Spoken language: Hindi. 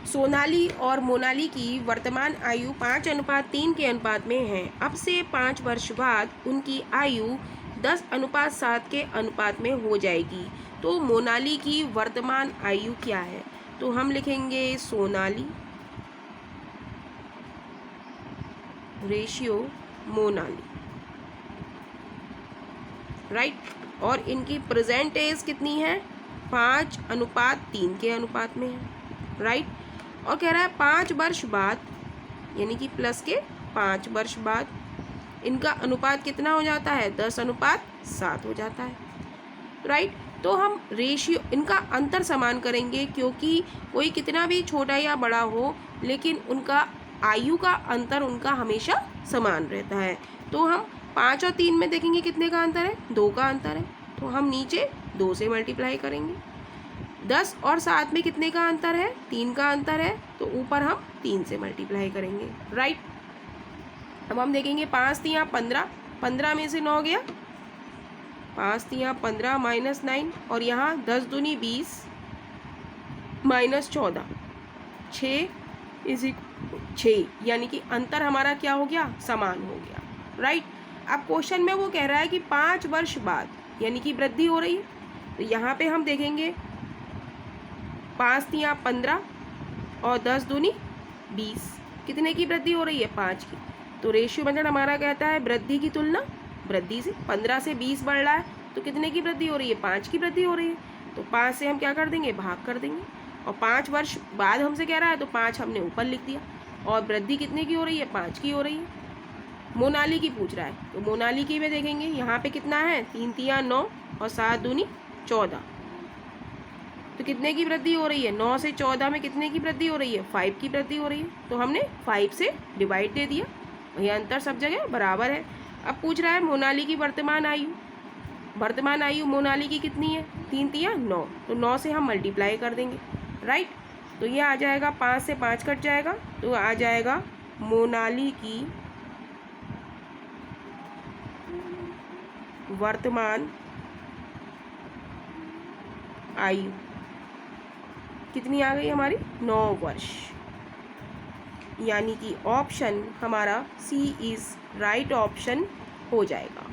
सोनाली और मोनाली की वर्तमान आयु 5:3 के अनुपात में है। अब से 5 वर्ष बाद उनकी आयु 10:7 के अनुपात में हो जाएगी। तो मोनाली की वर्तमान आयु क्या है? तो हम लिखेंगे सोनाली रेशियो मोनाली, राइट। और इनकी प्रेजेंट एज कितनी है? 5:3 के अनुपात में है, राइट। और कह रहा है 5 वर्ष बाद, यानी कि प्लस के 5 वर्ष बाद इनका अनुपात कितना हो जाता है? 10:7 हो जाता है, राइट। तो हम रेशियो, इनका अंतर समान करेंगे, क्योंकि कोई कितना भी छोटा या बड़ा हो लेकिन उनका आयु का अंतर उनका हमेशा समान रहता है। तो हम 5 और 3 में देखेंगे कितने का अंतर है? 2 का अंतर है। तो हम नीचे 2 से मल्टीप्लाई करेंगे। 10 और 7 में कितने का अंतर है? 3 का अंतर है। तो ऊपर हम 3 से मल्टीप्लाई करेंगे, राइट। अब हम देखेंगे 5 3 15, 15 में से 9 गया, 5 3 15 -9, और यहाँ 10 दूनी 20 -14, 6 यानी कि अंतर हमारा क्या हो गया? समान हो गया, राइट। अब क्वेश्चन में वो कह रहा है कि 5 वर्ष बाद, यानी कि वृद्धि हो रही है। तो यहाँ पे हम देखेंगे 5 3 15 और 10 दूनी 20, कितने की वृद्धि हो रही है? 5 की। तो रेशियो मेथड हमारा कहता है वृद्धि की तुलना वृद्धि से। 15 से 20 बढ़ रहा है तो कितने की वृद्धि हो रही है? 5 की वृद्धि हो रही है। तो 5 से हम क्या कर देंगे? भाग कर देंगे। और 5 वर्ष बाद हमसे कह रहा है तो 5 हमने ऊपर लिख दिया। और वृद्धि कितने की हो रही है? 5 की हो रही है। मोनाली की पूछ रहा है, तो मोनाली की में देखेंगे यहाँ पे कितना है? 3 3 9 और 7 दूनी 14। तो कितने की वृद्धि हो रही है? 9 से 14 में कितने की वृद्धि हो रही है? 5 की वृद्धि हो रही है। तो हमने 5 से डिवाइड दे दिया, वही अंतर सब जगह बराबर है। अब पूछ रहा है मोनाली की वर्तमान आयु। वर्तमान आयु मोनाली की कितनी है? 3 3 9। तो 9 से हम मल्टीप्लाई कर देंगे, राइट। तो ये आ जाएगा, 5 से 5 कट जाएगा, तो आ जाएगा मोनाली की वर्तमान आयु कितनी आ गई हमारी? 9 वर्ष। यानी कि ऑप्शन हमारा सी इज राइट ऑप्शन हो जाएगा।